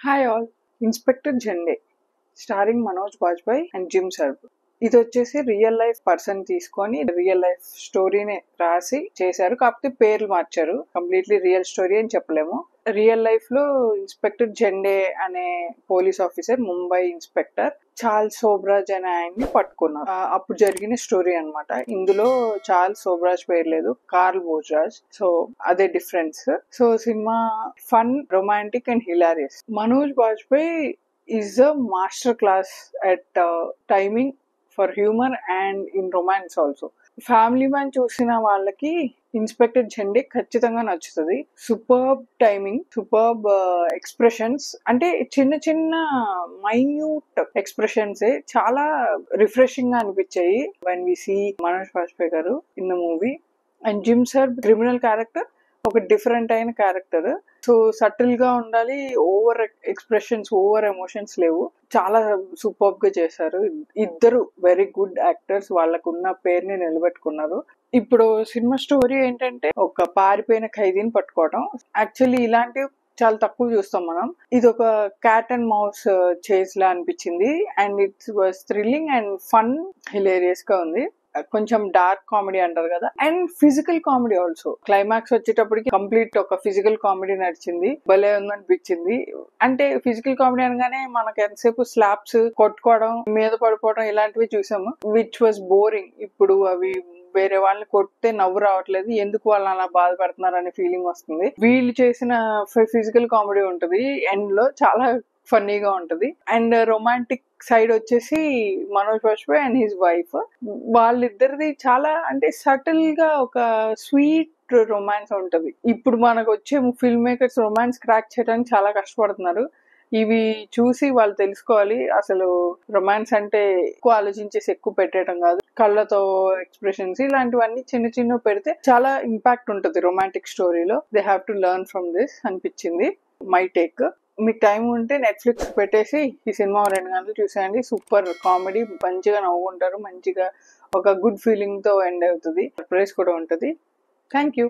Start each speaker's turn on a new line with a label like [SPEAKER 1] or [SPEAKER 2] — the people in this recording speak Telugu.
[SPEAKER 1] Hi all. Inspector Jende starring Manoj Bajpayee and Jim Sarbh. ఇది వచ్చేసి రియల్ లైఫ్ పర్సన్ తీసుకొని రియల్ లైఫ్ స్టోరీని రాసి చేశారు. కాకపోతే పేర్లు మార్చారు. కంప్లీట్లీ రియల్ స్టోరీ అని చెప్పలేము. రియల్ లైఫ్ లో ఇన్స్పెక్టర్ జెండే అనే police officer, Mumbai inspector Charles Sobhraj అనే ఆయన్ని పట్టుకున్నారు. అప్పుడు జరిగిన స్టోరీ అన్నమాట. ఇందులో చార్ల్స్ సోబ్రాజ్ పేరు లేదు, కార్ల్ బోజ్రాజ్. సో అదే difference. So cinema fun, romantic and hilarious. Manoj Bajpai is a master class at timing for humour and in romance also. Family man చూసిన వాళ్ళకి ఇన్స్పెక్టర్ జెండే ఖచ్చితంగా నచ్చుతుంది. సూపర్బ్ టైమింగ్, సూపర్బ్ ఎక్స్ప్రెషన్స్, అంటే చిన్న చిన్న మైన్యూట్ ఎక్స్ప్రెషన్స్ చాలా రిఫ్రెషింగ్ గా అనిపించాయి when we see Manoj Bajpayee గారు in the movie. And Jim Sarbh criminal character ఒక డిఫరెంట్ అయిన క్యారెక్టర్. సో సటిల్ గా ఉండాలి, ఓవర్ ఎక్స్ప్రెషన్స్, ఓవర్ ఎమోషన్స్ లేవు. చాలా సూపర్బ్ గా చేశారు. ఇద్దరు వెరీ గుడ్ యాక్టర్స్, వాళ్ళకున్న పేరుని నిలబెట్టుకున్నారు. ఇప్పుడు సినిమా స్టోరీ ఏంటంటే ఒక పారిపోయిన ఖైదీని పట్టుకోవడం. యాక్చువల్లీ ఇలాంటివి చాలా తక్కువ చూస్తాం మనం. ఇది ఒక క్యాట్ అండ్ మౌస్ చేజ్ లా అనిపించింది. And it's was thrilling and fun, hilarious గా ఉంది. కొంచెం డార్క్ కామెడీ అంటారు కదా, and physical comedy also. Climax వచ్చేటప్పటికి కంప్లీట్ ఒక ఫిజికల్ కామెడీ నడిచింది. భలే ఉందనిపించింది. అంటే ఫిజికల్ కామెడీ అనగానే మనకి ఎంతసేపు స్లాప్స్ కొట్టుకోవడం, మీద పడిపోవడం ఇలాంటివి చూసాము, విచ్ వాజ్ బోరింగ్. ఇప్పుడు అవి వేరే వాళ్ళని కొడితే నవ్వు రావట్లేదు, ఎందుకు వాళ్ళు అలా బాధపడుతున్నారు అనే ఫీలింగ్ వస్తుంది. వీళ్ళు చేసిన ఫిజికల్ కామెడీ ఉంటుంది, ఎండ్ లో చాలా ఫన్నీగా ఉంటది. అండ్ రొమాంటిక్ సైడ్ వచ్చేసి Manoj Bajpayee and his wife, వాళ్ళిద్దరిది చాలా అంటే సటిల్ గా ఒక స్వీట్ రొమాన్స్ ఉంటది. ఇప్పుడు మనకు వచ్చే ఫిల్మ్ మేకర్స్ రొమాన్స్ క్రాక్ చేయడానికి చాలా కష్టపడుతున్నారు. ఇవి చూసి వాళ్ళు తెలుసుకోవాలి, అసలు రొమాన్స్ అంటే ఎక్కువ ఆలోచించేసి ఎక్కువ పెట్టడం కాదు, కళ్ళతో ఎక్స్ప్రెషన్స్ ఇలాంటివన్నీ చిన్న చిన్న పెడితే చాలా ఇంపాక్ట్ ఉంటుంది రొమాంటిక్ స్టోరీలో. They have to learn from this అనిపించింది మై టేక్. మీకు టైం ఉంటే నెట్ఫ్లిక్స్ పెట్టేసి ఈ సినిమా 2 గంటలు చూసేయండి. సూపర్ కామెడీ, మంచిగా నవ్వుకుంటారు, మంచిగా ఒక గుడ్ ఫీలింగ్ తో ఎండ్ అవుతుంది. సర్ప్రైజ్ కూడా ఉంటుంది. Thank you.